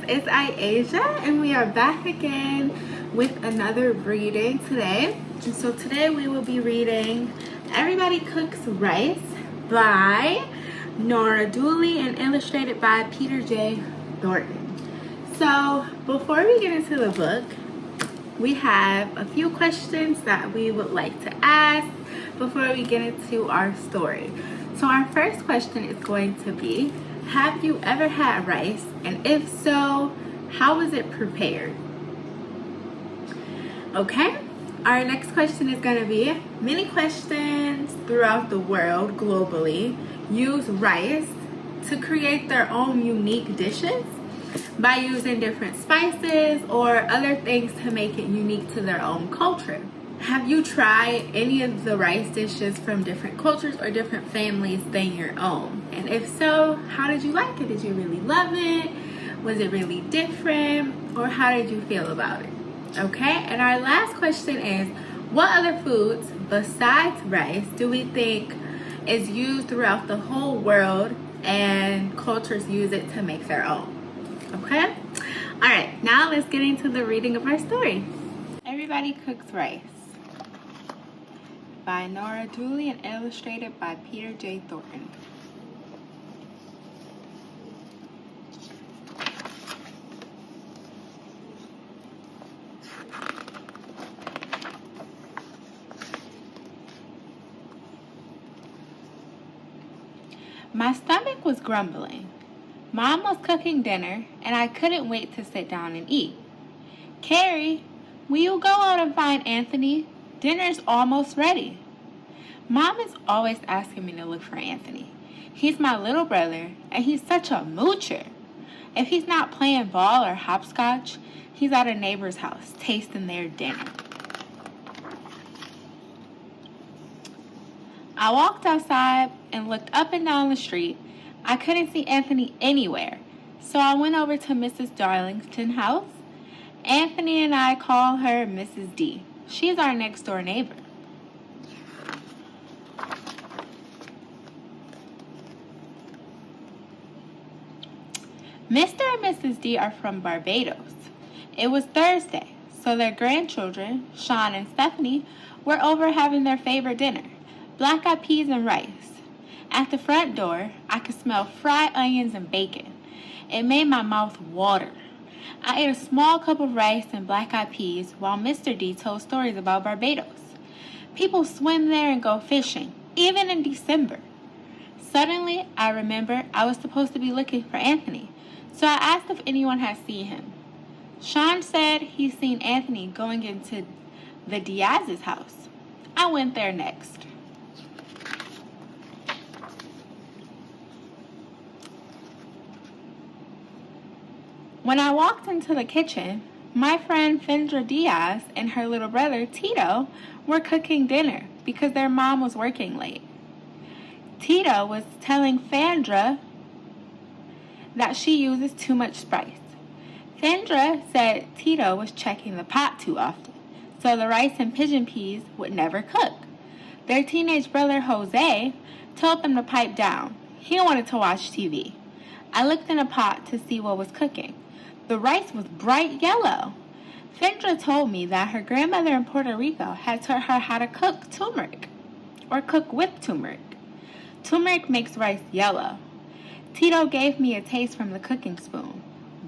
guys, it's Asia and we are back again with another reading today. And so today we will be reading Everybody Cooks Rice by Nora Dooley and illustrated by Peter J. Thornton. So before we get into the book, we have a few questions that we would like to ask before we get into our story. So our first question is going to be, have you ever had rice? And if so, how was it prepared? Okay, our next question is going to be, many questions throughout the world globally use rice to create their own unique dishes by using different spices or other things to make it unique to their own culture. Have you tried any of the rice dishes from different cultures or different families than your own? And if so, how did you like it? Did you really love it? Was it really different? Or how did you feel about it? Okay, and our last question is, what other foods besides rice do we think is used throughout the whole world and cultures use it to make their own? Okay, all right, now let's get into the reading of our story. Everybody Cooks Rice by Nora Dooley and illustrated by Peter J. Thornton. My stomach was grumbling. Mom was cooking dinner, and I couldn't wait to sit down and eat. Carrie, will you go out and find Anthony? Dinner's almost ready. Mom is always asking me to look for Anthony. He's my little brother, and he's such a moocher. If he's not playing ball or hopscotch, he's at a neighbor's house tasting their dinner. I walked outside and looked up and down the street. I couldn't see Anthony anywhere, so I went over to Mrs. Darlington's house. Anthony and I call her Mrs. D. She's our next door neighbor. Mr. and Mrs. D are from Barbados. It was Thursday, so their grandchildren, Sean and Stephanie, were over having their favorite dinner, black-eyed peas and rice. At the front door, I could smell fried onions and bacon. It made my mouth water. I ate a small cup of rice and black-eyed peas while Mr. D told stories about Barbados. People swim there and go fishing, even in December. Suddenly, I remembered I was supposed to be looking for Anthony, so I asked if anyone had seen him. Sean said he's seen Anthony going into the Diaz's house. I went there next. When I walked into the kitchen, my friend Fendra Diaz and her little brother Tito were cooking dinner because their mom was working late. Tito was telling Fendra that she uses too much spice. Fendra said Tito was checking the pot too often, so the rice and pigeon peas would never cook. Their teenage brother Jose told them to pipe down. He wanted to watch TV. I looked in the pot to see what was cooking. The rice was bright yellow. Fendra told me that her grandmother in Puerto Rico had taught her how to cook turmeric, or cook with turmeric. Turmeric makes rice yellow. Tito gave me a taste from the cooking spoon.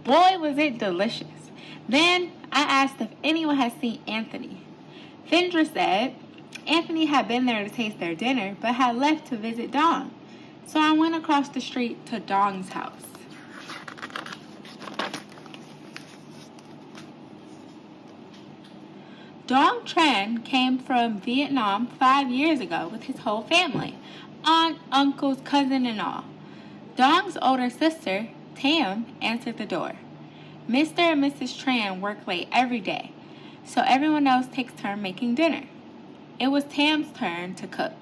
Boy, was it delicious. Then I asked if anyone had seen Anthony. Fendra said Anthony had been there to taste their dinner, but had left to visit Dong. So I went across the street to Dong's house. Dong Tran came from Vietnam 5 years ago with his whole family, aunt, uncles, cousin, and all. Dong's older sister, Tam, answered the door. Mr. and Mrs. Tran work late every day, so everyone else takes turn making dinner. It was Tam's turn to cook.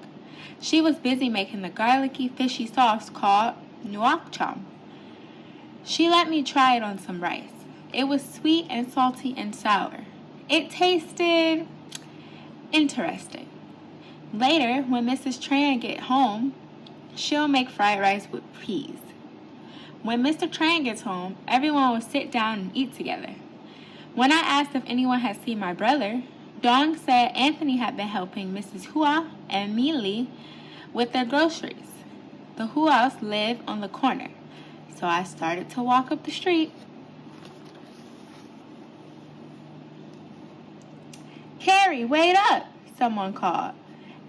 She was busy making the garlicky, fishy sauce called nuoc cham. She let me try it on some rice. It was sweet and salty and sour. It tasted interesting. Later, when Mrs. Tran gets home, she'll make fried rice with peas. When Mr. Tran gets home, everyone will sit down and eat together. When I asked if anyone had seen my brother, Dong said Anthony had been helping Mrs. Hua and Mealy with their groceries. The Hua's live on the corner, so I started to walk up the street. "Carrie, wait up!" someone called.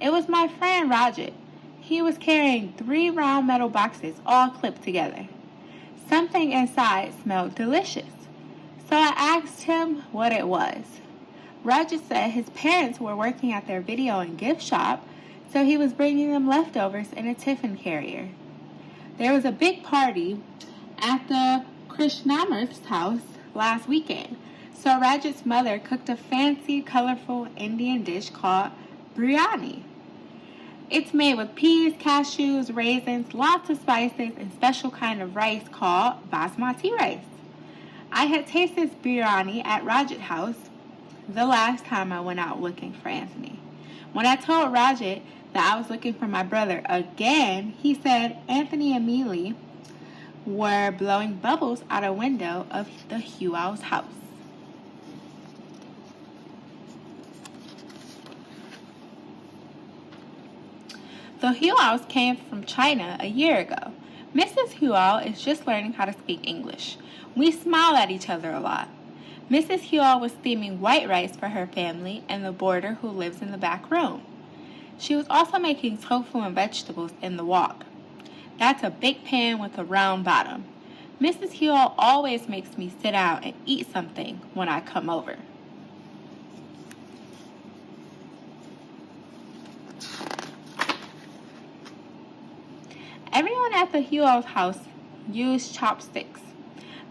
It was my friend Rajat. He was carrying 3 round metal boxes all clipped together. Something inside smelled delicious, so I asked him what it was. Rajat said his parents were working at their video and gift shop, so he was bringing them leftovers in a tiffin carrier. There was a big party at the Krishnamurth's house last weekend, so Rajat's mother cooked a fancy, colorful Indian dish called biryani. It's made with peas, cashews, raisins, lots of spices, and special kind of rice called basmati rice. I had tasted biryani at Rajat's house the last time I went out looking for Anthony. When I told Rajat that I was looking for my brother again, he said Anthony and Mealy were blowing bubbles out a window of the Huao's house. The Huaos came from China a year ago. Mrs. Huao is just learning how to speak English. We smile at each other a lot. Mrs. Huao was steaming white rice for her family and the boarder who lives in the back room. She was also making tofu and vegetables in the wok. That's a big pan with a round bottom. Mrs. Huao always makes me sit down and eat something when I come over. Everyone at the Huao's house used chopsticks.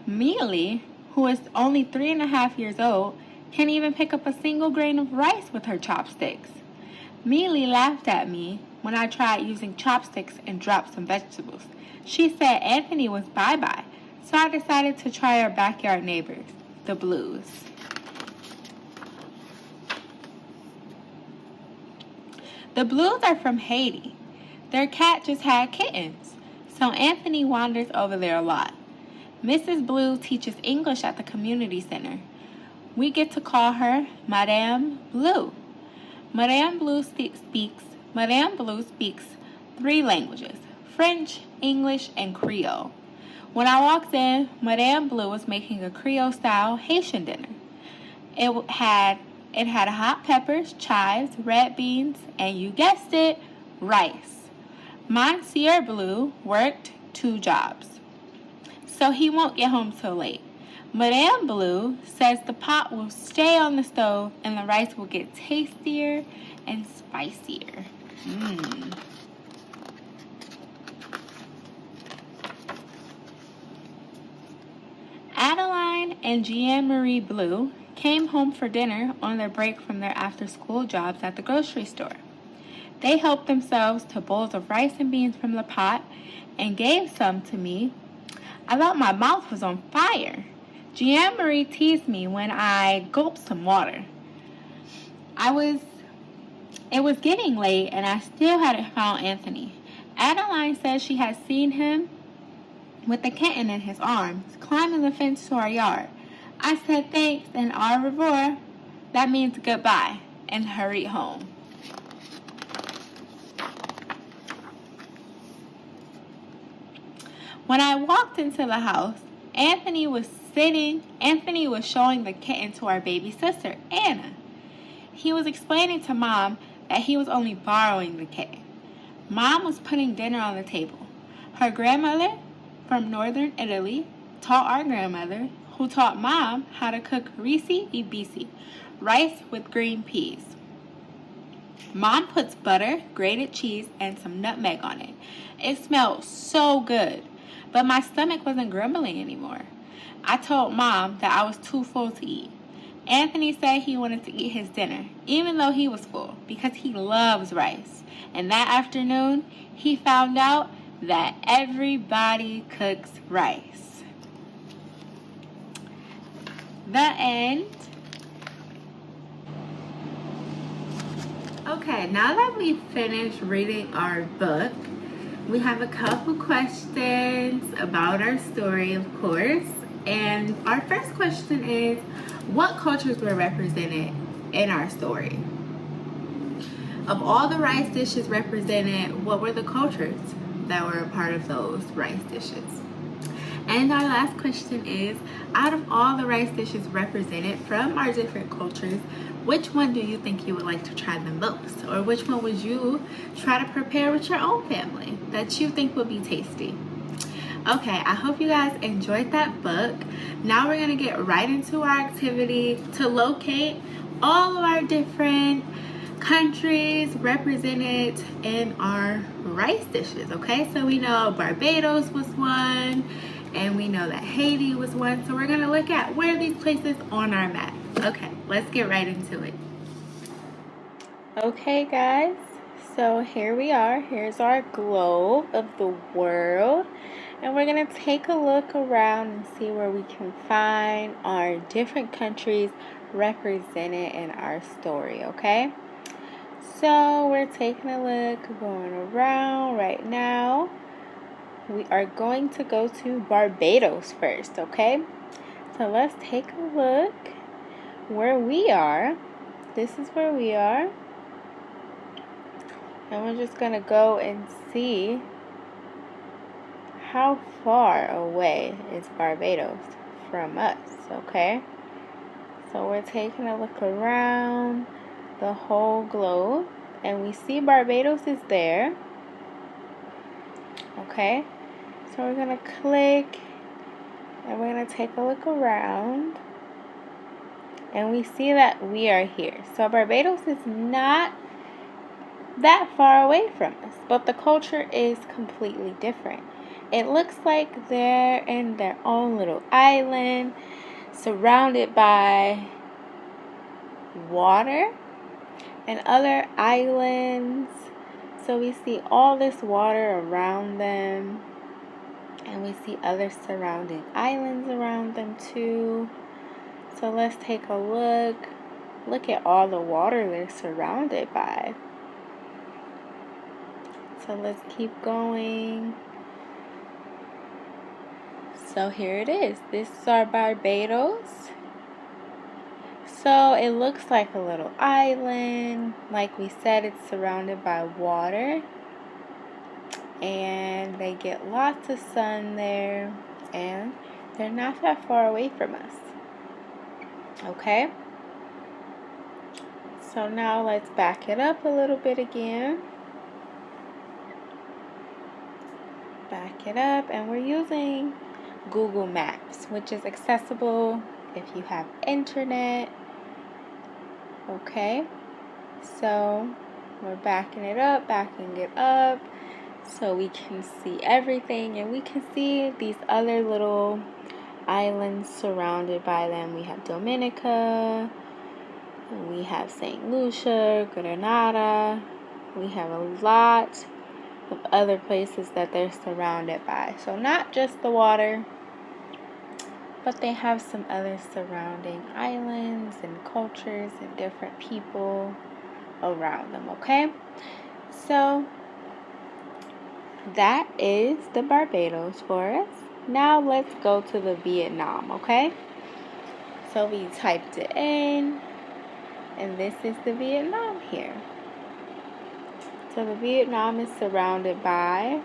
Mealy, who is only 3.5 years old, can't even pick up a single grain of rice with her chopsticks. Mealy laughed at me when I tried using chopsticks and dropped some vegetables. She said Anthony was bye-bye, so I decided to try our backyard neighbors, the Blues. The Blues are from Haiti. Their cat just had kittens, so Anthony wanders over there a lot. Mrs. Blue teaches English at the community center. We get to call her Madame Blue. Madame Blue speaks 3 languages: French, English, and Creole. When I walked in, Madame Blue was making a Creole-style Haitian dinner. It had hot peppers, chives, red beans, and you guessed it, rice. Monsieur Blue worked 2 jobs, so he won't get home till late. Madame Blue says the pot will stay on the stove and the rice will get tastier and spicier. Adeline and Jean-Marie Blue came home for dinner on their break from their after-school jobs at the grocery store. They helped themselves to bowls of rice and beans from the pot and gave some to me. I thought my mouth was on fire. Jean-Marie teased me when I gulped some water. It was getting late and I still hadn't found Anthony. Adeline said she had seen him with the kitten in his arms, climbing the fence to our yard. I said thanks and au revoir, that means goodbye, and hurried home. When I walked into the house, Anthony was showing the kitten to our baby sister, Anna. He was explaining to Mom that he was only borrowing the kitten. Mom was putting dinner on the table. Her grandmother from northern Italy taught our grandmother, who taught Mom how to cook risi e bisi, rice with green peas. Mom puts butter, grated cheese, and some nutmeg on it. It smelled so good, but my stomach wasn't grumbling anymore. I told Mom that I was too full to eat. Anthony said he wanted to eat his dinner, even though he was full, because he loves rice. And that afternoon, he found out that everybody cooks rice. The end. Okay, now that we finished reading our book, We have a couple questions about our story, of course. And our first question is, what cultures were represented in our story? Of all the rice dishes represented, what were the cultures that were a part of those rice dishes? And our last question is, out of all the rice dishes represented from our different cultures, which one do you think you would like to try the most? Or which one would you try to prepare with your own family that you think would be tasty? Okay, I hope you guys enjoyed that book. Now we're going to get right into our activity to locate all of our different countries represented in our rice dishes. Okay, so we know Barbados was one, and we know that Haiti was one. So we're going to look at where are these places on our map. Okay, let's get right into it. Okay, guys, so here we are. Here's our globe of the world. And we're going to take a look around and see where we can find our different countries represented in our story, okay? So we're taking a look, going around right now. We are going to go to Barbados first, okay? So let's take a look where we are. This is where we are. And we're just going to go and see how far away is Barbados from us, okay? So we're taking a look around the whole globe, and we see Barbados is there, okay? So we're going to click, and we're going to take a look around, and we see that we are here. So Barbados is not that far away from us, but the culture is completely different. It looks like they're in their own little island, surrounded by water and other islands. So we see all this water around them, and we see other surrounding islands around them too. So let's take a look. Look at all the water they're surrounded by. So let's keep going. So here it is. This is our Barbados. So it looks like a little island. Like we said, it's surrounded by water. And they get lots of sun there. And they're not that far away from us. Okay? So now let's back it up a little bit again. Back it up. And we're using Google Maps, which is accessible if you have internet. Okay, so we're backing it up so we can see everything, and we can see these other little islands surrounded by them. We have Dominica, and we have St. Lucia, Grenada. We have a lot of other places that they're surrounded by. So not just the water, but they have some other surrounding islands and cultures and different people around them, okay? So that is the Barbados for us. Now let's go to the Vietnam, okay? So we typed it in, and this is the Vietnam here. So the Vietnam is surrounded by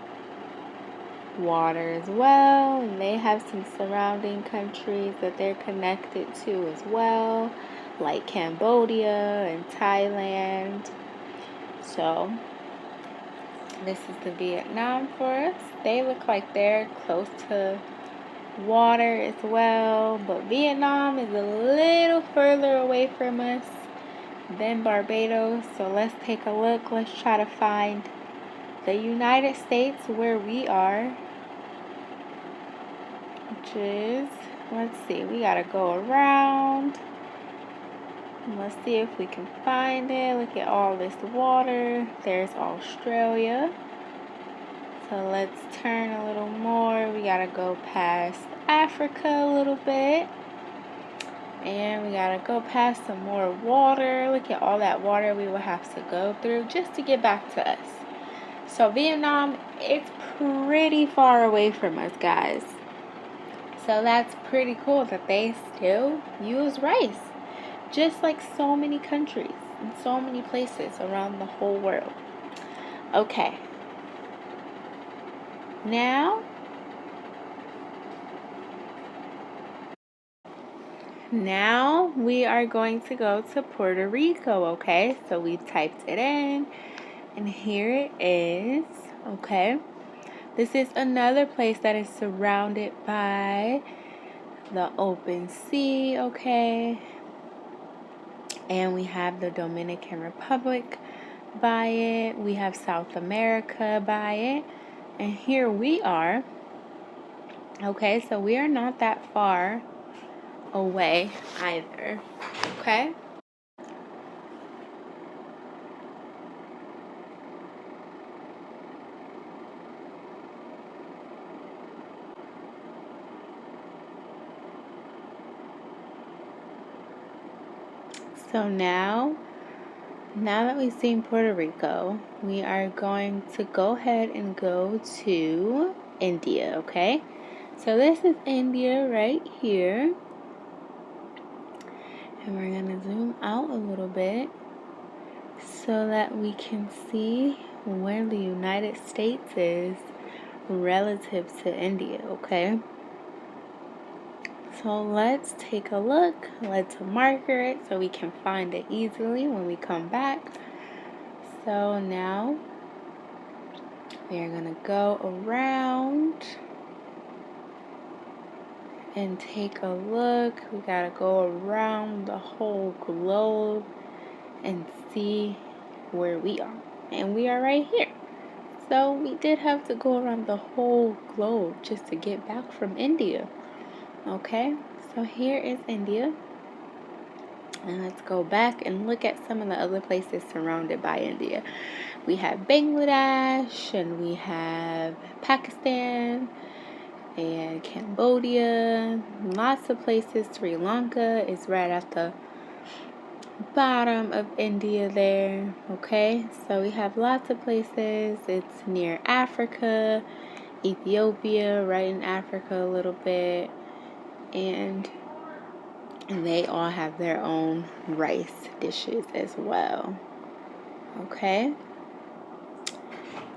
water as well, and they have some surrounding countries that they're connected to as well, like Cambodia and Thailand. So this is the Vietnam for us. They look like they're close to water as well, but Vietnam is a little further away from us than Barbados. So let's take a look. Let's try to find the United States where we are, which is, let's see, we gotta go around. Let's see if we can find it. Look at all this water. There's Australia. So let's turn a little more. We gotta go past Africa a little bit. And we gotta go past some more water. Look at all that water we will have to go through just to get back to us. So Vietnam, it's pretty far away from us, guys. So that's pretty cool that they still use rice. Just like so many countries and so many places around the whole world. Okay. Now we are going to go to Puerto Rico, okay? So we've typed it in, and here it is, okay? This is another place that is surrounded by the open sea, okay? And we have the Dominican Republic by it. We have South America by it. And here we are. Okay, so we are not that far away either. Okay? So now that we've seen Puerto Rico, we are going to go ahead and go to India, okay? So this is India right here. And we're going to zoom out a little bit so that we can see where the United States is relative to India, okay? So let's take a look. Let's marker it so we can find it easily when we come back. So now we are going to go around and take a look. We got to go around the whole globe and see where we are. And we are right here. So we did have to go around the whole globe just to get back from India. Okay, so here is India. And let's go back and look at some of the other places surrounded by India. We have Bangladesh, and we have Pakistan, and Cambodia. Lots of places. Sri Lanka is right at the bottom of India there. Okay, so we have lots of places. It's near Africa, Ethiopia, right in Africa a little bit. And they all have their own rice dishes as well. Okay.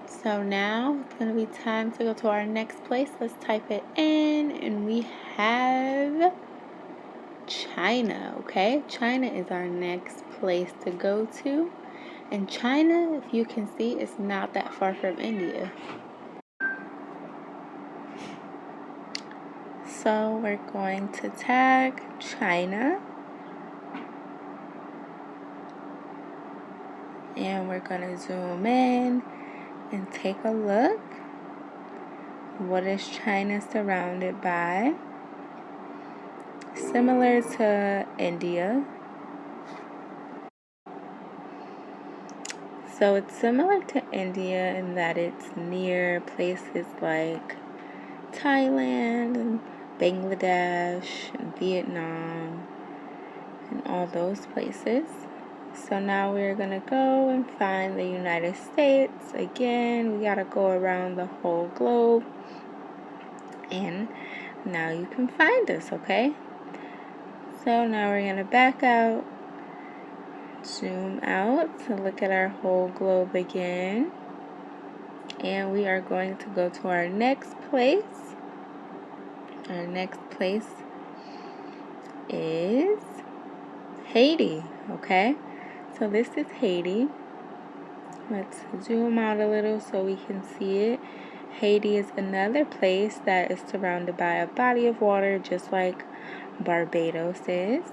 So now it's going to be time to go to our next place. Let's type it in. And we have China. Okay. China is our next place to go to. And China, if you can see, is not that far from India. So we're going to tag China. And we're going to zoom in and take a look. What is China surrounded by? Similar to India. So it's similar to India in that it's near places like Thailand and Bangladesh and Vietnam and all those places. So now we're going to go and find the United States. Again, we got to go around the whole globe. And now you can find us, okay? So now we're going to back out, zoom out to look at our whole globe again. And we are going to go to our next place. Our next place is Haiti, okay? So this is Haiti. Let's zoom out a little so we can see it. Haiti is another place that is surrounded by a body of water just like Barbados is.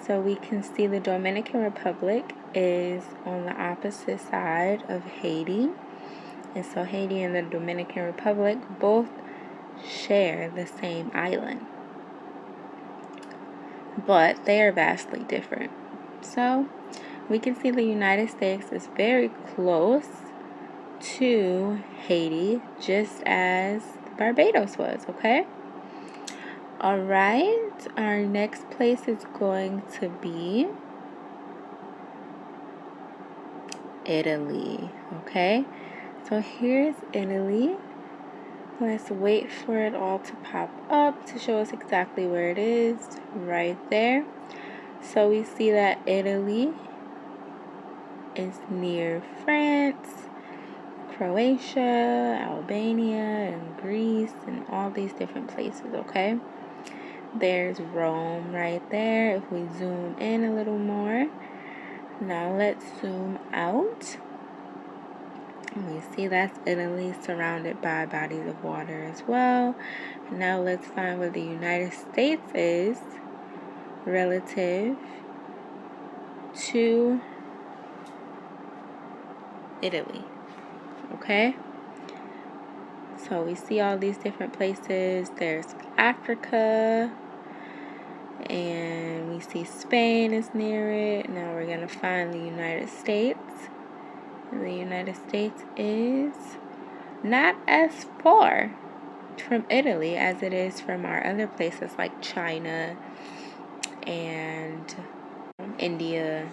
So we can see the Dominican Republic is on the opposite side of Haiti. And so Haiti and the Dominican Republic both share the same island. But they are vastly different. So we can see the United States is very close to Haiti, just as Barbados was, okay? Alright, our next place is going to be Italy. Okay, so here's Italy. Let's wait for it all to pop up to show us exactly where it is. Right there. So we see that Italy is near France, Croatia, Albania, and Greece, and all these different places, okay? There's Rome right there. If we zoom in a little more. Now let's zoom out. We see that's Italy, surrounded by bodies of water as well. Now let's find where the United States is relative to Italy. Okay? So we see all these different places. There's Africa, and we see Spain is near it. Now we're going to find the United States. And the United States is not as far from Italy as it is from our other places like China and India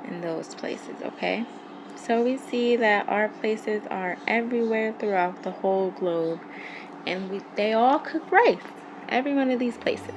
and those places, okay? So we see that our places are everywhere throughout the whole globe, and they all cook rice, every one of these places.